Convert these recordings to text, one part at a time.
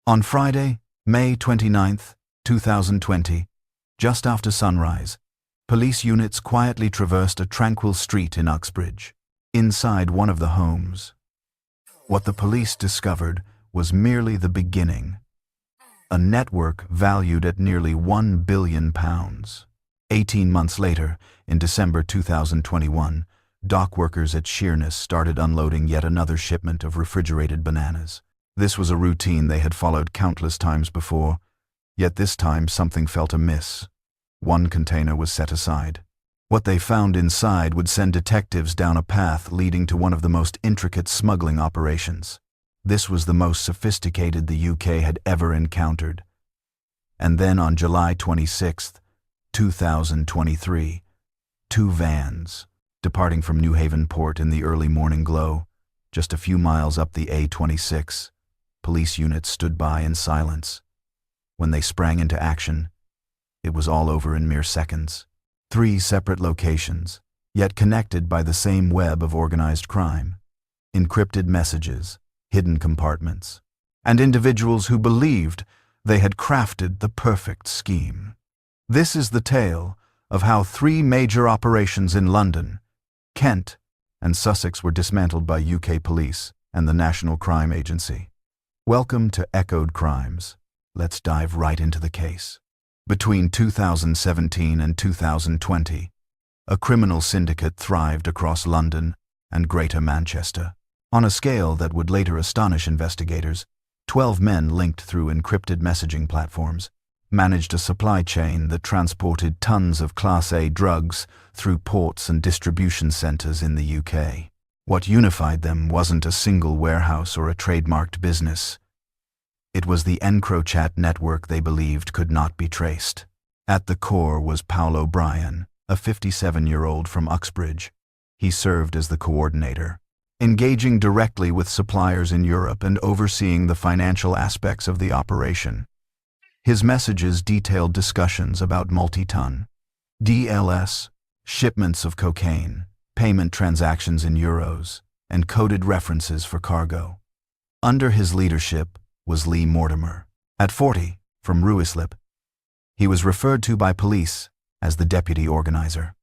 On Friday, May 29, 2020, just after sunrise, police units quietly traversed a tranquil street in Uxbridge, inside one of the homes. What the police discovered was merely the beginning. A network valued at nearly £1 billion. 18 months later, in December 2021, dock workers at Sheerness started unloading yet another shipment of refrigerated bananas. This was a routine they had followed countless times before, yet this time something felt amiss. One container was set aside. What they found inside would send detectives down a path leading to one of the most intricate smuggling operations. This was the most sophisticated the UK had ever encountered. And then on July 26, 2023, two vans, departing from New Haven Port in the early morning glow, just a few miles up the A26, police units stood by in silence. When they sprang into action, it was all over in mere seconds. 3 separate locations, yet connected by the same web of organized crime. Encrypted messages, hidden compartments, and individuals who believed they had crafted the perfect scheme. This is the tale of how 3 major operations in London, Kent, and Sussex were dismantled by UK police and the National Crime Agency. Welcome to Echoed Crimes. Let's dive right into the case. Between 2017 and 2020, a criminal syndicate thrived across London and Greater Manchester. On a scale that would later astonish investigators, 12 men linked through encrypted messaging platforms managed a supply chain that transported tons of Class A drugs through ports and distribution centers in the UK. What unified them wasn't a single warehouse or a trademarked business. It was the encryption network they believed could not be traced. At the core was Paul O'Brien, a 57-year-old from Uxbridge. He served as the coordinator, engaging directly with suppliers in Europe and overseeing the financial aspects of the operation. His messages detailed discussions about multi-ton DLS, shipments of cocaine, payment transactions in euros, and coded references for cargo. Under his leadership was Lee Mortimer. At 40, from Ruislip, he was referred to by police as the deputy organizer.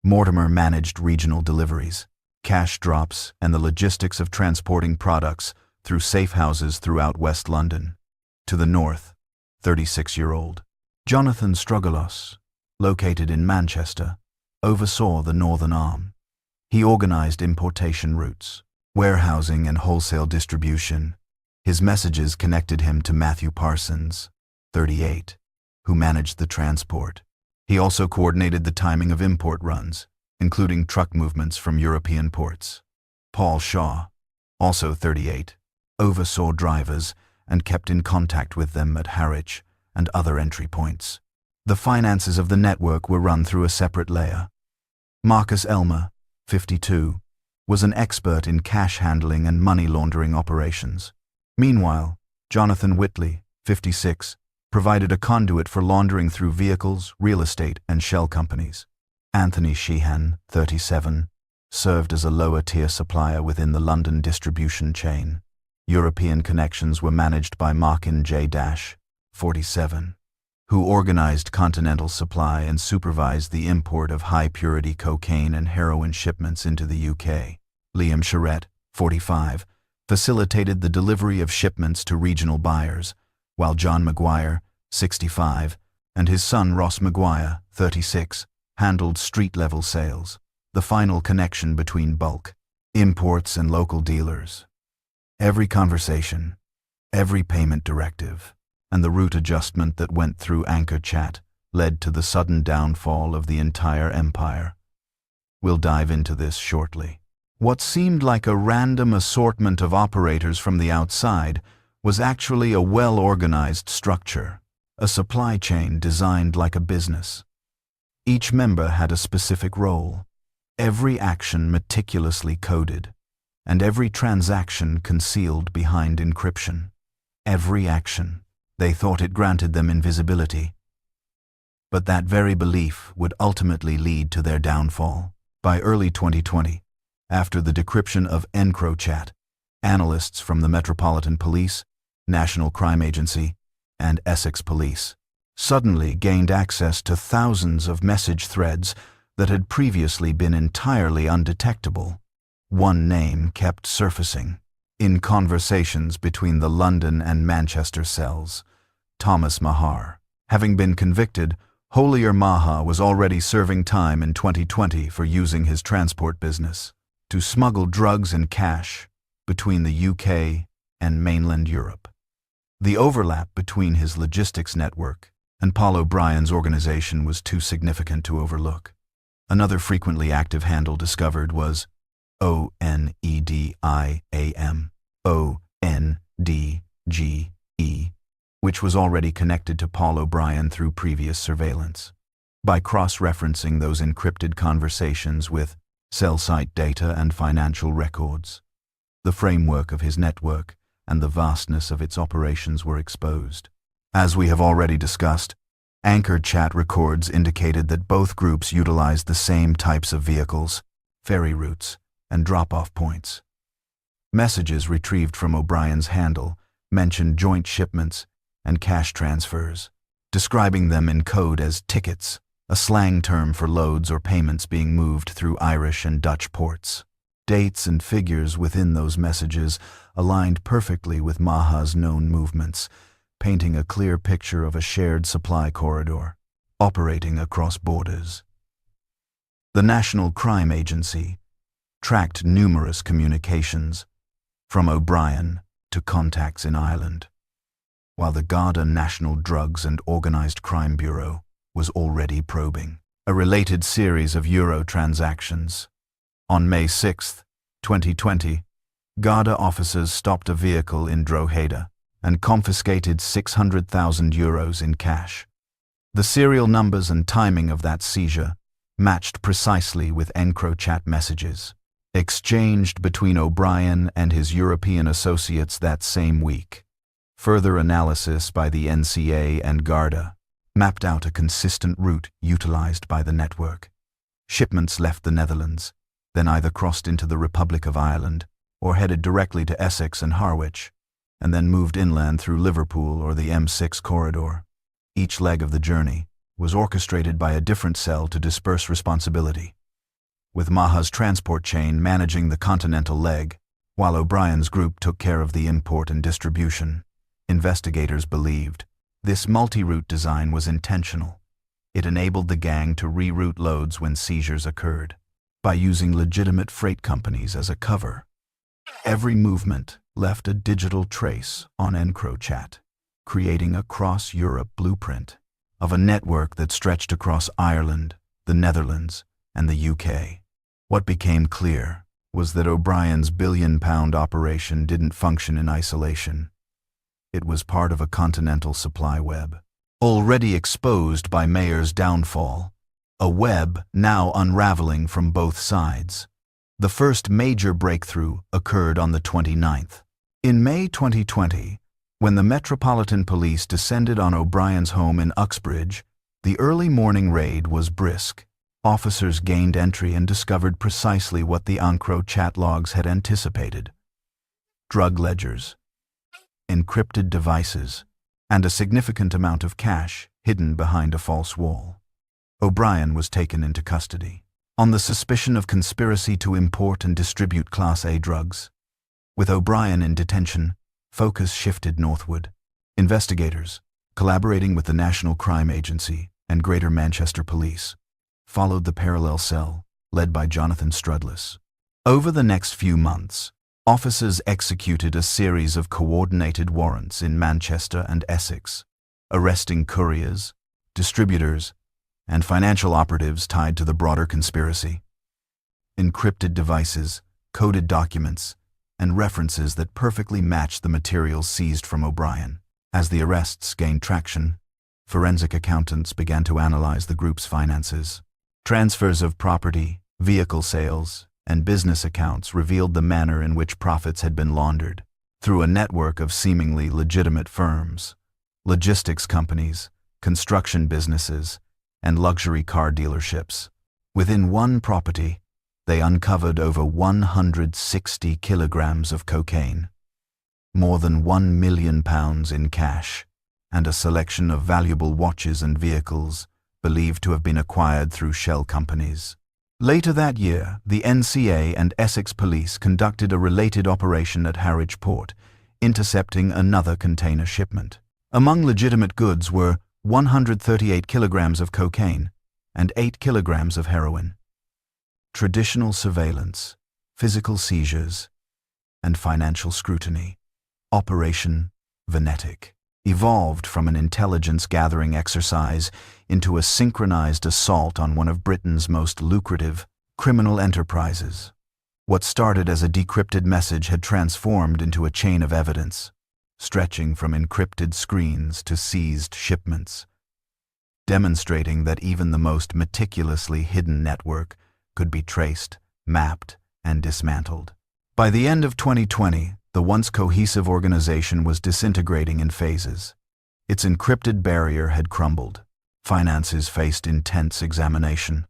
Mortimer managed regional deliveries, cash drops, and the logistics of transporting products through safe houses throughout West London. To the north, 36-year-old Jonathan Strogolos, located in Manchester, oversaw the northern arm. He organized importation routes, warehousing, and wholesale distribution. His messages connected him to Matthew Parsons, 38, who managed the transport. He also coordinated the timing of import runs, including truck movements from European ports. Paul Shaw, also 38, oversaw drivers and kept in contact with them at Harwich and other entry points. The finances of the network were run through a separate layer. Marcus Elmer, 52, was an expert in cash handling and money laundering operations. Meanwhile, Jonathan Whitley, 56, provided a conduit for laundering through vehicles, real estate, and shell companies. Anthony Sheehan, 37, served as a lower-tier supplier within the London distribution chain. European connections were managed by Markin J. 47, who organized continental supply and supervised the import of high-purity cocaine and heroin shipments into the UK. Liam Charette, 45, facilitated the delivery of shipments to regional buyers, while John Maguire, 65, and his son Ross Maguire, 36, handled street-level sales, the final connection between bulk, imports, and local dealers. Every conversation, every payment directive, and the route adjustment that went through Anchor Chat led to the sudden downfall of the entire empire. We'll dive into this shortly. What seemed like a random assortment of operators from the outside was actually a well-organized structure, a supply chain designed like a business. Each member had a specific role, every action meticulously coded, and every transaction concealed behind encryption. Every action. They thought it granted them invisibility. But that very belief would ultimately lead to their downfall. By early 2020, after the decryption of encryption, analysts from the Metropolitan Police National Crime Agency, and Essex Police suddenly gained access to thousands of message threads that had previously been entirely undetectable. One name kept surfacing in conversations between the London and Manchester cells: Thomas Mahar. Having been convicted, Holier Maha was already serving time in 2020 for using his transport business to smuggle drugs and cash between the UK and mainland Europe. The overlap between his logistics network and Paul O'Brien's organization was too significant to overlook. Another frequently active handle discovered was ONEDIAM, which was already connected to Paul O'Brien through previous surveillance. By cross-referencing those encrypted conversations with cell site data and financial records, the framework of his network and the vastness of its operations were exposed. As we have already discussed, anchored chat records indicated that both groups utilized the same types of vehicles, ferry routes, and drop-off points. Messages retrieved from O'Brien's handle mentioned joint shipments and cash transfers, describing them in code as tickets, a slang term for loads or payments being moved through Irish and Dutch ports. Dates and figures within those messages aligned perfectly with Maha's known movements, painting a clear picture of a shared supply corridor operating across borders. The National Crime Agency tracked numerous communications from O'Brien to contacts in Ireland, while the Garda National Drugs and Organised Crime Bureau was already probing a related series of euro transactions. On May 6, 2020, Garda officers stopped a vehicle in Drogheda and confiscated €600,000 in cash. The serial numbers and timing of that seizure matched precisely with EncroChat messages exchanged between O'Brien and his European associates that same week. Further analysis by the NCA and Garda mapped out a consistent route utilized by the network. Shipments left the Netherlands, then either crossed into the Republic of Ireland or headed directly to Essex and Harwich, and then moved inland through Liverpool or the M6 corridor. Each leg of the journey was orchestrated by a different cell to disperse responsibility, with Maha's transport chain managing the continental leg, while O'Brien's group took care of the import and distribution. Investigators believed this multi-route design was intentional. It enabled the gang to reroute loads when seizures occurred, by using legitimate freight companies as a cover. Every movement left a digital trace on EncroChat, creating a cross-Europe blueprint of a network that stretched across Ireland, the Netherlands, and the UK. What became clear was that O'Brien's billion-pound operation didn't function in isolation. It was part of a continental supply web, already exposed by Mayer's downfall, a web now unraveling from both sides. The first major breakthrough occurred on the 29th. In May 2020, when the Metropolitan Police descended on O'Brien's home in Uxbridge, the early morning raid was brisk. Officers gained entry and discovered precisely what the EncroChat logs had anticipated: drug ledgers, encrypted devices, and a significant amount of cash hidden behind a false wall. O'Brien was taken into custody on the suspicion of conspiracy to import and distribute Class A drugs. With O'Brien in detention, focus shifted northward. Investigators, collaborating with the National Crime Agency and Greater Manchester Police, followed the parallel cell led by Jonathan Strudless. Over the next few months, officers executed a series of coordinated warrants in Manchester and Essex, arresting couriers, distributors, and financial operatives tied to the broader conspiracy. Encrypted devices, coded documents, and references that perfectly matched the materials seized from O'Brien. As the arrests gained traction, forensic accountants began to analyze the group's finances. Transfers of property, vehicle sales, and business accounts revealed the manner in which profits had been laundered through a network of seemingly legitimate firms, logistics companies, construction businesses, and luxury car dealerships. Within one property, they uncovered over 160 kilograms of cocaine. more than £1 million in cash, and a selection of valuable watches and vehicles believed to have been acquired through shell companies. Later that year, the NCA and Essex Police conducted a related operation at Harwich Port, intercepting another container shipment. Among legitimate goods were 138 kilograms of cocaine and 8 kilograms of heroin. Traditional surveillance, physical seizures, and financial scrutiny. Operation Venetic evolved from an intelligence-gathering exercise into a synchronized assault on one of Britain's most lucrative criminal enterprises. What started as a decrypted message had transformed into a chain of evidence, stretching from encrypted screens to seized shipments, demonstrating that even the most meticulously hidden network could be traced, mapped, and dismantled. By the end of 2020, the once cohesive organization was disintegrating in phases. Its encrypted barrier had crumbled, finances faced intense examination,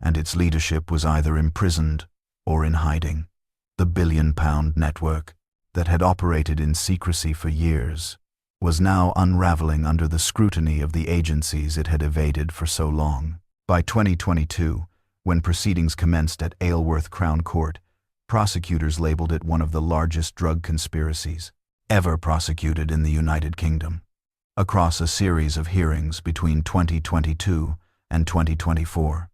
and its leadership was either imprisoned or in hiding. The billion-pound network, that had operated in secrecy for years, was now unraveling under the scrutiny of the agencies it had evaded for so long. By 2022, when proceedings commenced at Aylworth Crown Court, prosecutors labeled it one of the largest drug conspiracies ever prosecuted in the United Kingdom. Across a series of hearings between 2022 and 2024,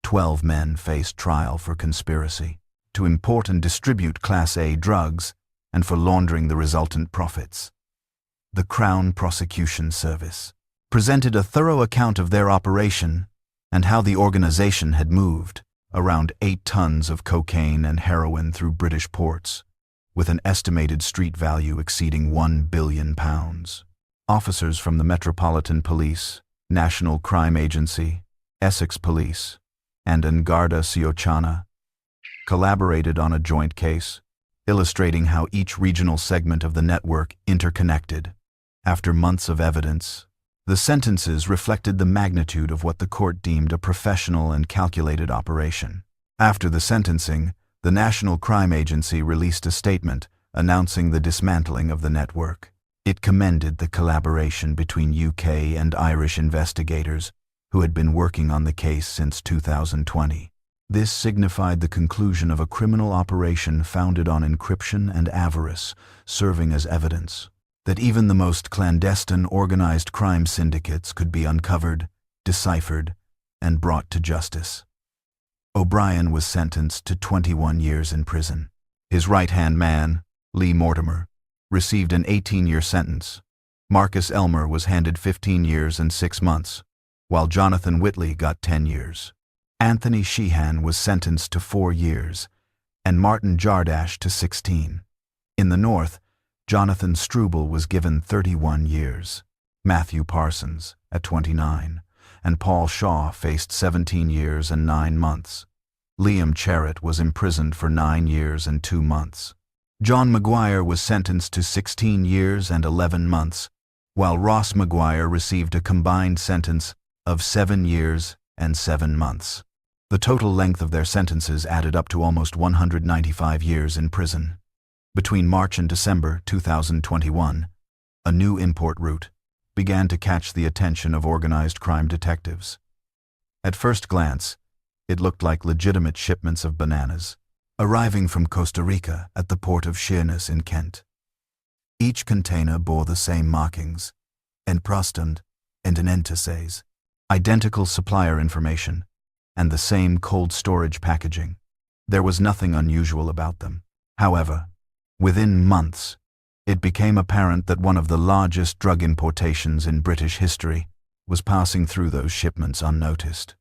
12 men faced trial for conspiracy to import and distribute Class A drugs and for laundering the resultant profits. The Crown Prosecution Service presented a thorough account of their operation and how the organization had moved around 8 tons of cocaine and heroin through British ports, with an estimated street value exceeding £1 billion. Officers from the Metropolitan Police, National Crime Agency, Essex Police, and Garda Síochána collaborated on a joint case, illustrating how each regional segment of the network interconnected. After months of evidence, the sentences reflected the magnitude of what the court deemed a professional and calculated operation. After the sentencing, the National Crime Agency released a statement announcing the dismantling of the network. It commended the collaboration between UK and Irish investigators who had been working on the case since 2020. This signified the conclusion of a criminal operation founded on encryption and avarice, serving as evidence that even the most clandestine organized crime syndicates could be uncovered, deciphered, and brought to justice. O'Brien was sentenced to 21 years in prison. His right-hand man, Lee Mortimer, received an 18-year sentence. Marcus Elmer was handed 15 years and 6 months, while Jonathan Whitley got 10 years. Anthony Sheehan was sentenced to 4 years, and Martin Jardash to 16. In the North, Jonathan Struble was given 31 years, Matthew Parsons at 29, and Paul Shaw faced 17 years and 9 months. Liam Cherrett was imprisoned for 9 years and 2 months. John Maguire was sentenced to 16 years and 11 months, while Ross Maguire received a combined sentence of 7 years and 7 months. The total length of their sentences added up to almost 195 years in prison. Between March and December 2021, a new import route began to catch the attention of organized crime detectives. At first glance, it looked like legitimate shipments of bananas, arriving from Costa Rica at the port of Sheerness in Kent. Each container bore the same markings, enprostund and an entases, identical supplier information, and the same cold storage packaging. There was nothing unusual about them. However, within months, it became apparent that one of the largest drug importations in British history was passing through those shipments unnoticed.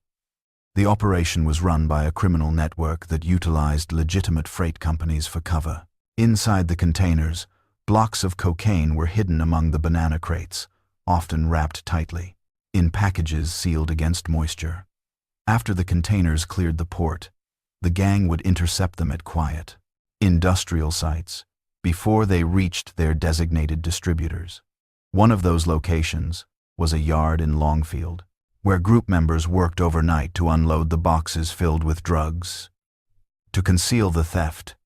The operation was run by a criminal network that utilized legitimate freight companies for cover. Inside the containers, blocks of cocaine were hidden among the banana crates, often wrapped tightly, in packages sealed against moisture. After the containers cleared the port, the gang would intercept them at quiet, industrial sites before they reached their designated distributors. One of those locations was a yard in Longfield, where group members worked overnight to unload the boxes filled with drugs. To conceal the theft,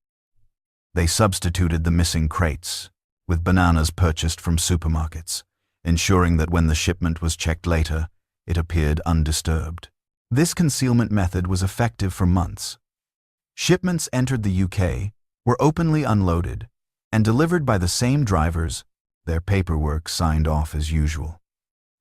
they substituted the missing crates with bananas purchased from supermarkets, ensuring that when the shipment was checked later, it appeared undisturbed. This concealment method was effective for months. Shipments entered the UK, were openly unloaded, and delivered by the same drivers, their paperwork signed off as usual.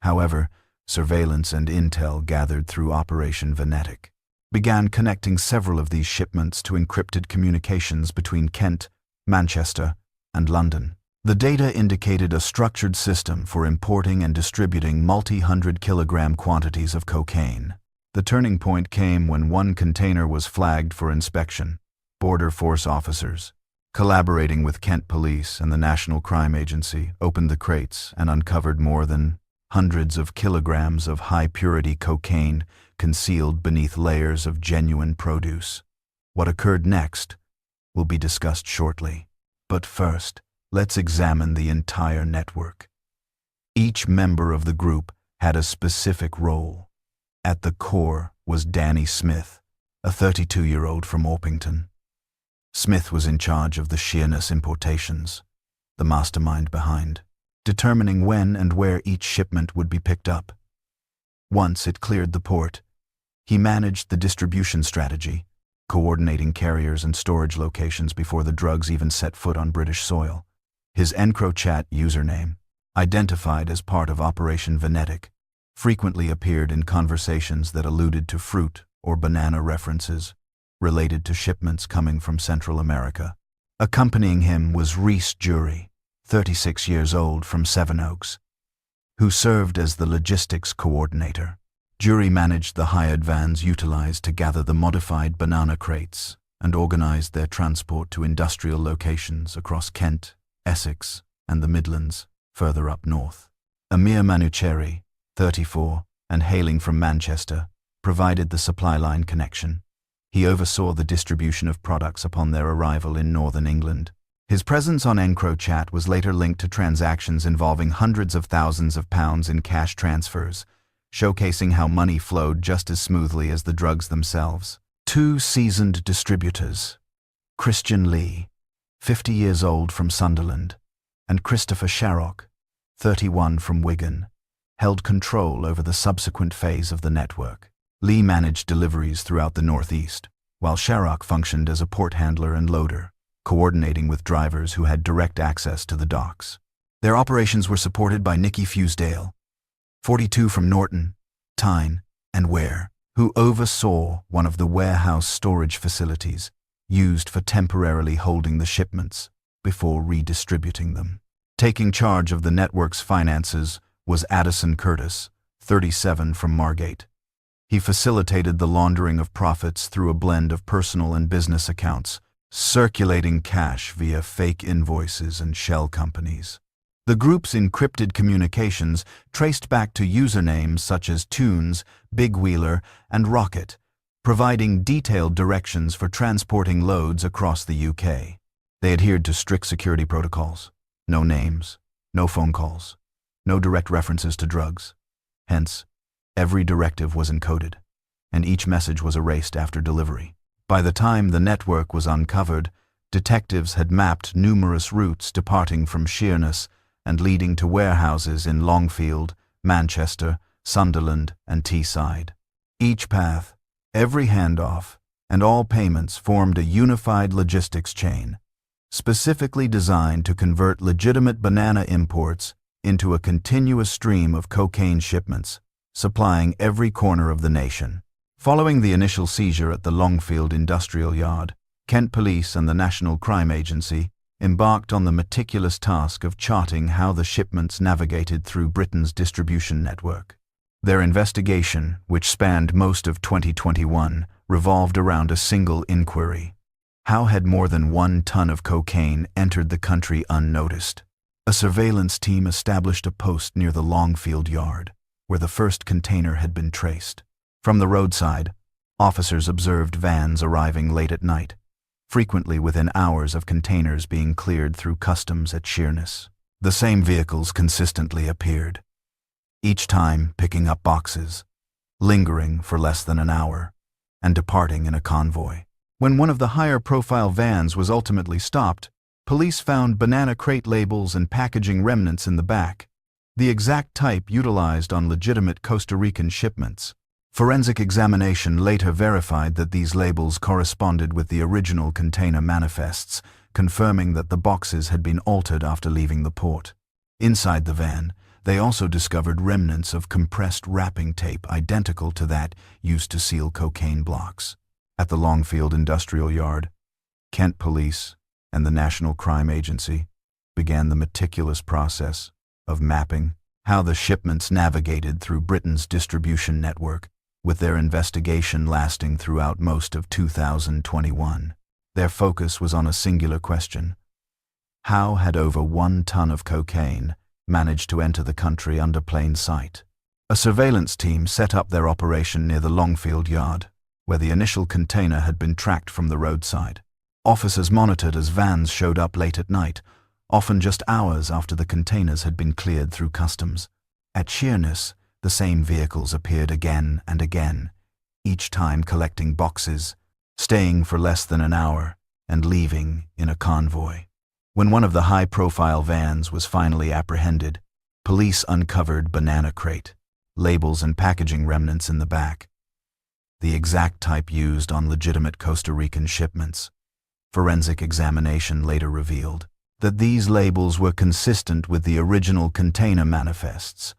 However, surveillance and intel gathered through Operation Venetic began connecting several of these shipments to encrypted communications between Kent, Manchester, and London. The data indicated a structured system for importing and distributing multi-hundred-kilogram quantities of cocaine. The turning point came when one container was flagged for inspection. Border Force officers, collaborating with Kent Police and the National Crime Agency, opened the crates and uncovered more than hundreds of kilograms of high-purity cocaine concealed beneath layers of genuine produce. What occurred next will be discussed shortly. But first, let's examine the entire network. Each member of the group had a specific role. At the core was Danny Smith, a 32-year-old from Orpington. Smith was in charge of the Sheerness importations, the mastermind behind, determining when and where each shipment would be picked up. Once it cleared the port, he managed the distribution strategy, coordinating carriers and storage locations before the drugs even set foot on British soil. His EncroChat username, identified as part of Operation Venetic, frequently appeared in conversations that alluded to fruit or banana references related to shipments coming from Central America. Accompanying him was Reese Jury, 36 years old, from Sevenoaks, who served as the logistics coordinator. Jury managed the hired vans utilized to gather the modified banana crates and organized their transport to industrial locations across Kent, Essex, and the Midlands, further up north. Amir Manucheri, 34, and hailing from Manchester, provided the supply line connection. He oversaw the distribution of products upon their arrival in northern England. His presence on EncroChat was later linked to transactions involving hundreds of thousands of pounds in cash transfers, showcasing how money flowed just as smoothly as the drugs themselves. Two seasoned distributors, Christian Lee, 50 years old, from Sunderland, and Christopher Sharrock, 31, from Wigan, held control over the subsequent phase of the network. Lee managed deliveries throughout the northeast, while Sharrock functioned as a port handler and loader, coordinating with drivers who had direct access to the docks. Their operations were supported by Nicky Fusedale, 42, from Norton, Tyne, and Ware, who oversaw one of the warehouse storage facilities used for temporarily holding the shipments before redistributing them. Taking charge of the network's finances was Addison Curtis, 37, from Margate. He facilitated the laundering of profits through a blend of personal and business accounts, circulating cash via fake invoices and shell companies. The group's encrypted communications traced back to usernames such as Tunes, Big Wheeler, and Rocket, providing detailed directions for transporting loads across the UK. They adhered to strict security protocols: no names, no phone calls, no direct references to drugs. Hence, every directive was encoded, and each message was erased after delivery. By the time the network was uncovered, detectives had mapped numerous routes departing from Sheerness and leading to warehouses in Longfield, Manchester, Sunderland, and Teesside. Each path, every handoff, and all payments formed a unified logistics chain, specifically designed to convert legitimate banana imports into a continuous stream of cocaine shipments, supplying every corner of the nation. Following the initial seizure at the Longfield Industrial Yard, Kent Police and the National Crime Agency embarked on the meticulous task of charting how the shipments navigated through Britain's distribution network. Their investigation, which spanned most of 2021, revolved around a single inquiry: how had more than 1 ton of cocaine entered the country unnoticed? A surveillance team established a post near the Longfield Yard, where the first container had been traced. From the roadside, officers observed vans arriving late at night, frequently within hours of containers being cleared through customs at Sheerness. The same vehicles consistently appeared, each time picking up boxes, lingering for less than an hour, and departing in a convoy. When one of the higher-profile vans was ultimately stopped, Police found banana crate labels and packaging remnants in the back, the exact type utilized on legitimate Costa Rican shipments. Forensic examination later verified that these labels corresponded with the original container manifests, confirming that the boxes had been altered after leaving the port. Inside the van, they also discovered remnants of compressed wrapping tape identical to that used to seal cocaine blocks. At the Longfield Industrial Yard, Kent Police and the National Crime Agency began the meticulous process of mapping how the shipments navigated through Britain's distribution network, with their investigation lasting throughout most of 2021. Their focus was on a singular question: how had over 1 ton of cocaine managed to enter the country under plain sight? A surveillance team set up their operation near the Longfield Yard, where the initial container had been tracked from the roadside. Officers monitored as vans showed up late at night, often just hours after the containers had been cleared through customs. At Sheerness, the same vehicles appeared again and again, each time collecting boxes, staying for less than an hour, and leaving in a convoy. When one of the high-profile vans was finally apprehended, police uncovered banana crate, labels and packaging remnants in the back, the exact type used on legitimate Costa Rican shipments. Forensic examination later revealed that these labels were consistent with the original container manifests,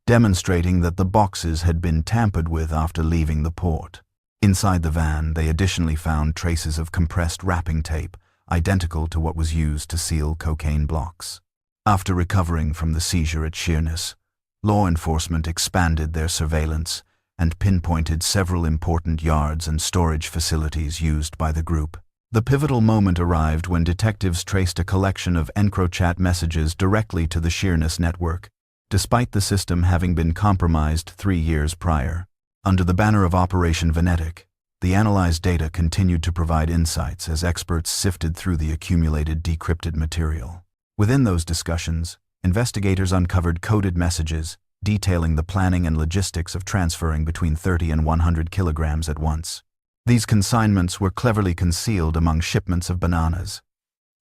demonstrating that the boxes had been tampered with after leaving the port. Inside the van, they additionally found traces of compressed wrapping tape, identical to what was used to seal cocaine blocks. After recovering from the seizure at Sheerness, law enforcement expanded their surveillance and pinpointed several important yards and storage facilities used by the group. The pivotal moment arrived when detectives traced a collection of EncroChat messages directly to the Sheerness network, despite the system having been compromised 3 years prior. Under the banner of Operation Venetic, the analyzed data continued to provide insights as experts sifted through the accumulated decrypted material. Within those discussions, investigators uncovered coded messages detailing the planning and logistics of transferring between 30 and 100 kilograms at once. These consignments were cleverly concealed among shipments of bananas.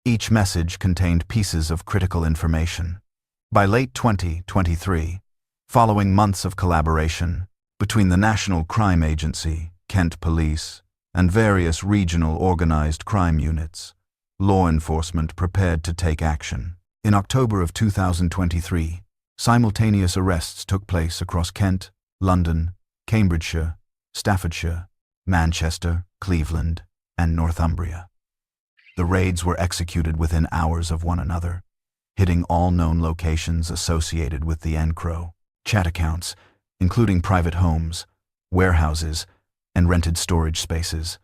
Each message contained pieces of critical information. By late 2023, following months of collaboration between the National Crime Agency, Kent Police, and various regional organized crime units, law enforcement prepared to take action. In October of 2023, simultaneous arrests took place across Kent, London, Cambridgeshire, Staffordshire, Manchester, Cleveland, and Northumbria. The raids were executed within hours of one another, hitting all known locations associated with the EncroChat accounts, including private homes, warehouses, and rented storage spaces.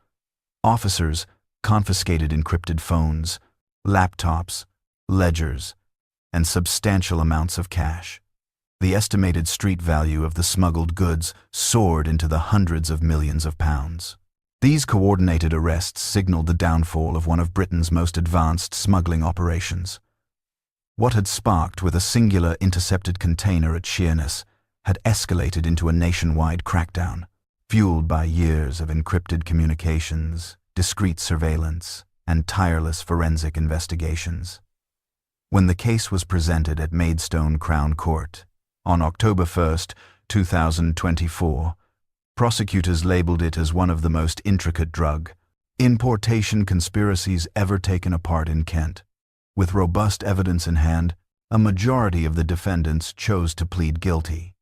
Officers confiscated encrypted phones, laptops, ledgers, and substantial amounts of cash. The estimated street value of the smuggled goods soared into the hundreds of millions of pounds. These coordinated arrests signaled the downfall of one of Britain's most advanced smuggling operations. What had sparked with a singular intercepted container at Sheerness had escalated into a nationwide crackdown, fueled by years of encrypted communications, discreet surveillance, and tireless forensic investigations. When the case was presented at Maidstone Crown Court on October 1, 2024, prosecutors labeled it as one of the most intricate drug importation conspiracies ever taken apart in Kent. With robust evidence in hand, a majority of the defendants chose to plead guilty.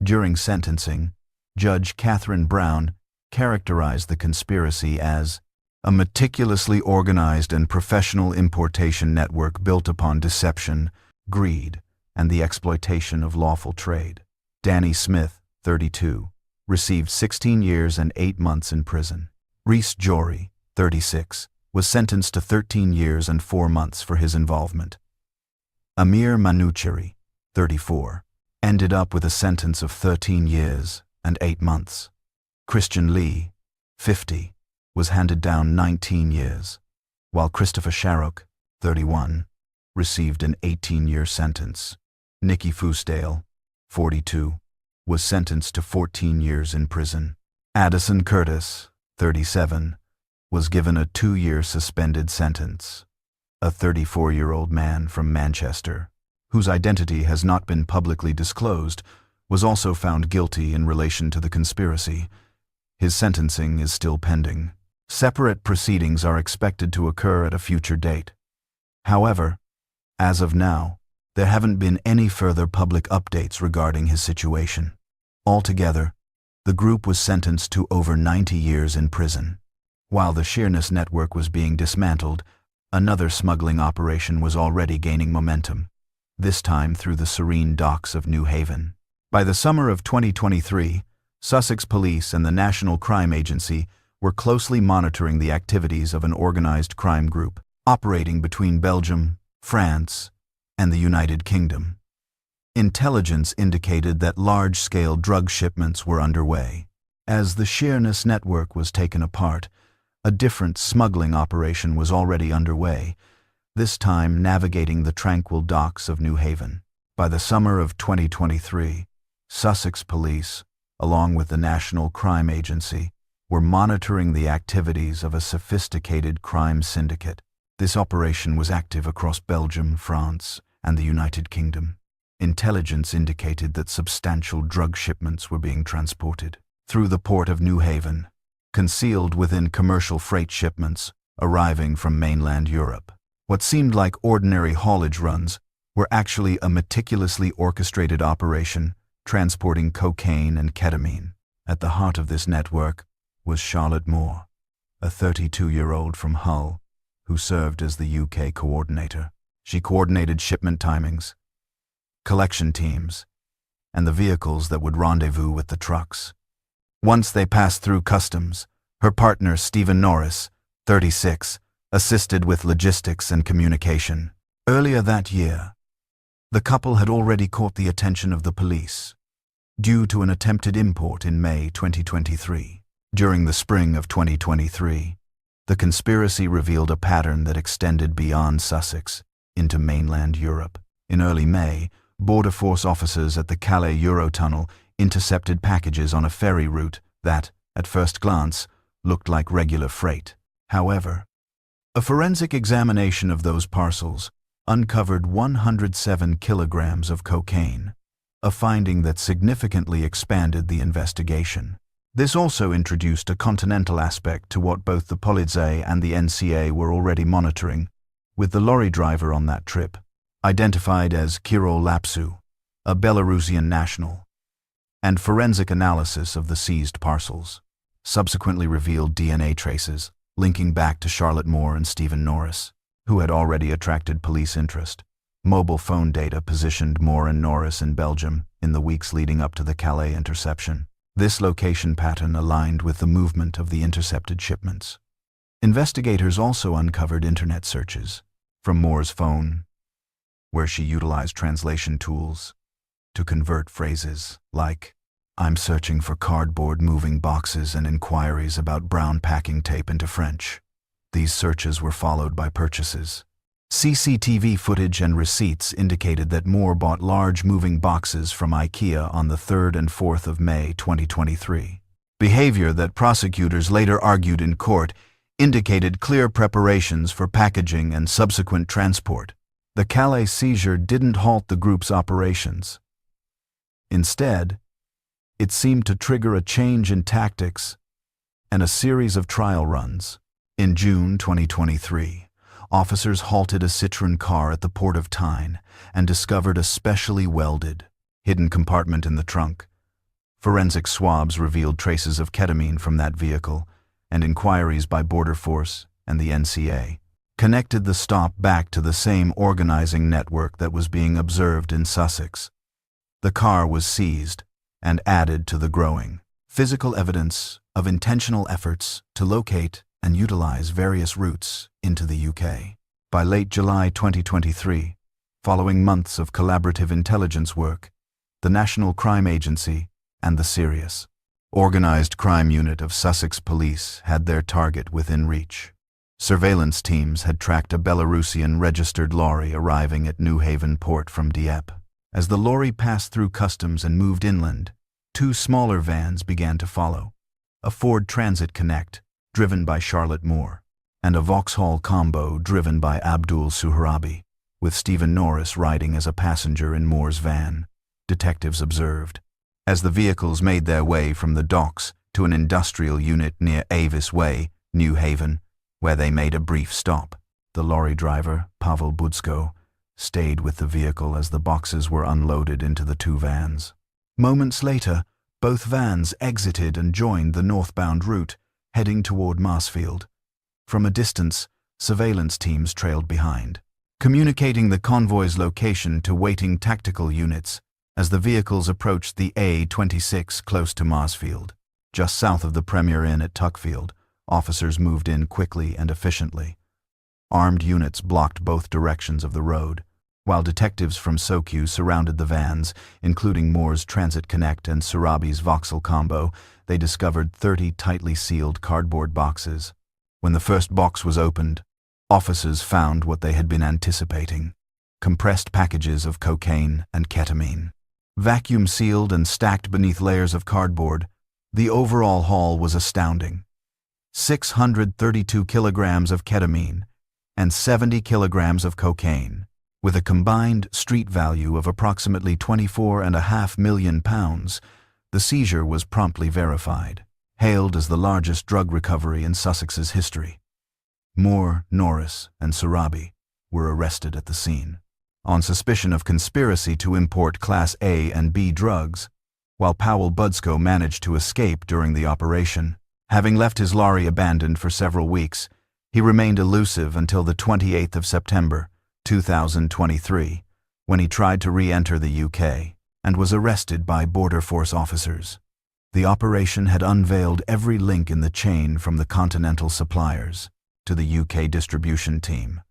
During sentencing, Judge Catherine Brown characterized the conspiracy as a meticulously organized and professional importation network built upon deception, greed, and the exploitation of lawful trade. Danny Smith, 32, received 16 years and 8 months in prison. Reese Jory, 36, was sentenced to 13 years and 4 months for his involvement. Amir Manucheri, 34, ended up with a sentence of 13 years and 8 months. Christian Lee, 50, was handed down 19 years, while Christopher Sharrock, 31, received an 18-year sentence. Nicky Foosdale, 42, was sentenced to 14 years in prison. Addison Curtis, 37, was given a 2-year suspended sentence. a 34-year-old man from Manchester, whose identity has not been publicly disclosed, was also found guilty in relation to the conspiracy. His sentencing is still pending. Separate proceedings are expected to occur at a future date. However, as of now, there haven't been any further public updates regarding his situation. Altogether, the group was sentenced to over 90 years in prison. While the Sheerness network was being dismantled, another smuggling operation was already gaining momentum, this time through the serene docks of New Haven. By the summer of 2023, Sussex Police and the National Crime Agency were closely monitoring the activities of an organized crime group operating between Belgium, France, and the United Kingdom. Intelligence indicated that large-scale drug shipments were underway. As the Sheerness network was taken apart, a different smuggling operation was already underway, this time navigating the tranquil docks of New Haven. By the summer of 2023, Sussex Police, along with the National Crime Agency, were monitoring the activities of a sophisticated crime syndicate. This operation was active across Belgium, France, and the United Kingdom. Intelligence indicated that substantial drug shipments were being transported through the port of New Haven, concealed within commercial freight shipments arriving from mainland Europe. What seemed like ordinary haulage runs were actually a meticulously orchestrated operation transporting cocaine and ketamine. At the heart of this network was Charlotte Moore, a 32-year-old from Hull, who served as the UK coordinator. She coordinated shipment timings, collection teams, and the vehicles that would rendezvous with the trucks. Once they passed through customs, her partner, Stephen Norris, 36, assisted with logistics and communication. Earlier that year, the couple had already caught the attention of the police due to an attempted import in May 2023. During the spring of 2023, the conspiracy revealed a pattern that extended beyond Sussex into mainland Europe. In early May, Border Force officers at the Calais Eurotunnel intercepted packages on a ferry route that, at first glance, looked like regular freight. However, a forensic examination of those parcels uncovered 107 kilograms of cocaine, a finding that significantly expanded the investigation. This also introduced a continental aspect to what both the Polizei and the NCA were already monitoring, with the lorry driver on that trip, identified as Kirill Lapsu, a Belarusian national, and forensic analysis of the seized parcels subsequently revealed DNA traces linking back to Charlotte Moore and Stephen Norris, who had already attracted police interest. Mobile phone data positioned Moore and Norris in Belgium in the weeks leading up to the Calais interception. This location pattern aligned with the movement of the intercepted shipments. Investigators also uncovered internet searches from Moore's phone, where she utilized translation tools to convert phrases like, "I'm searching for cardboard moving boxes," and inquiries about brown packing tape into French. These searches were followed by purchases. CCTV footage and receipts indicated that Moore bought large moving boxes from IKEA on the 3rd and 4th of May 2023. Behavior that prosecutors later argued in court indicated clear preparations for packaging and subsequent transport. The Calais seizure didn't halt the group's operations. Instead, it seemed to trigger a change in tactics and a series of trial runs. In June 2023, officers halted a Citroën car at the port of Tyne and discovered a specially welded, hidden compartment in the trunk. Forensic swabs revealed traces of ketamine from that vehicle, and inquiries by Border Force and the NCA connected the stop back to the same organizing network that was being observed in Sussex. The car was seized and added to the growing physical evidence of intentional efforts to locate and utilize various routes into the UK. By late July 2023, following months of collaborative intelligence work, the National Crime Agency and the Serious Organized Crime Unit of Sussex Police had their target within reach. Surveillance teams had tracked a Belarusian registered lorry arriving at New Haven port from Dieppe. As the lorry passed through customs and moved inland, two smaller vans began to follow. A Ford Transit Connect, driven by Charlotte Moore, and a Vauxhall combo driven by Abdul Suhrabi, with Stephen Norris riding as a passenger in Moore's van, detectives observed. As the vehicles made their way from the docks to an industrial unit near Avis Way, New Haven, where they made a brief stop, the lorry driver, Pavel Budsko, stayed with the vehicle as the boxes were unloaded into the two vans. Moments later, both vans exited and joined the northbound route, heading toward Marsfield. From a distance, surveillance teams trailed behind, communicating the convoy's location to waiting tactical units as the vehicles approached the A26 close to Marsfield. Just south of the Premier Inn at Tuckfield, officers moved in quickly and efficiently. Armed units blocked both directions of the road, while detectives from SOCU surrounded the vans, including Moore's Transit Connect and Surabi's Vauxhall combo. They discovered 30 tightly sealed cardboard boxes. When the first box was opened, officers found what they had been anticipating: compressed packages of cocaine and ketamine. Vacuum sealed and stacked beneath layers of cardboard, the overall haul was astounding. 632 kilograms of ketamine and 70 kilograms of cocaine, with a combined street value of approximately £24.5 million. The seizure was promptly verified, hailed as the largest drug recovery in Sussex's history. Moore, Norris, and Surabi were arrested at the scene on suspicion of conspiracy to import Class A and B drugs, while Pavel Budsko managed to escape during the operation. Having left his lorry abandoned for several weeks, he remained elusive until the 28th of September, 2023, when he tried to re-enter the UK and was arrested by Border Force officers. The operation had unveiled every link in the chain from the continental suppliers to the UK distribution team,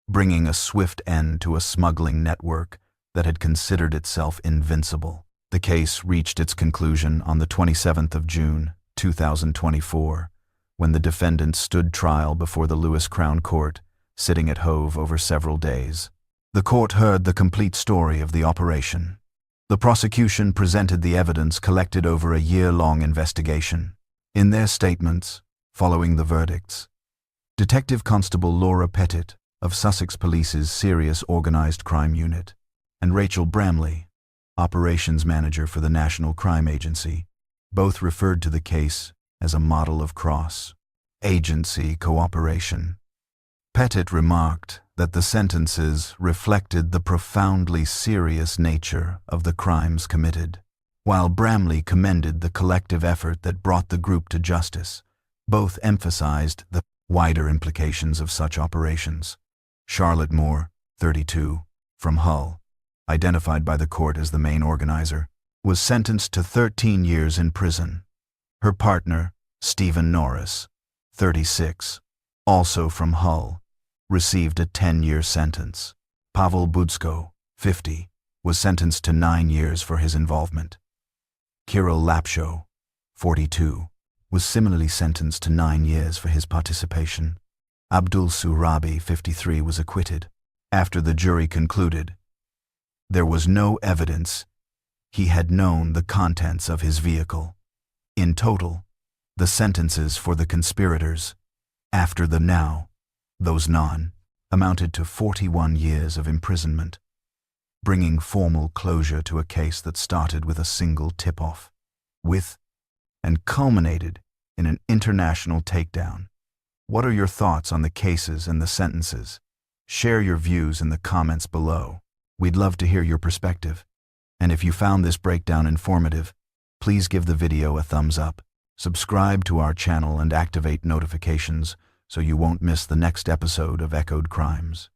bringing a swift end to a smuggling network that had considered itself invincible. The case reached its conclusion on the 27th of June, 2024, when the defendant stood trial before the Lewis Crown Court, sitting at Hove over several days. The court heard the complete story of the operation. The prosecution presented the evidence collected over a year-long investigation. In their statements, following the verdicts, Detective Constable Laura Pettit of Sussex Police's Serious Organised Crime Unit, and Rachel Bramley, Operations Manager for the National Crime Agency, both referred to the case as a model of cross-agency cooperation. Pettit remarked that the sentences reflected the profoundly serious nature of the crimes committed, while Bramley commended the collective effort that brought the group to justice. Both emphasized the wider implications of such operations. Charlotte Moore, 32, from Hull, identified by the court as the main organizer, was sentenced to 13 years in prison. Her partner, Stephen Norris, 36, also from Hull, received a 10-year sentence. Pavel Budsko, 50, was sentenced to 9 years for his involvement. Kirill Lapsho, 42, was similarly sentenced to 9 years for his participation. Abdul Suhrabi, 53, was acquitted. After the jury concluded, there was no evidence he had known the contents of his vehicle. In total, the sentences for the conspirators, after the now, those non, amounted to 41 years of imprisonment, bringing formal closure to a case that started with a single tip-off, and culminated in an international takedown. What are your thoughts on the cases and the sentences? Share your views in the comments below. We'd love to hear your perspective. And if you found this breakdown informative, please give the video a thumbs up. Subscribe to our channel and activate notifications so you won't miss the next episode of Echoed Crimes.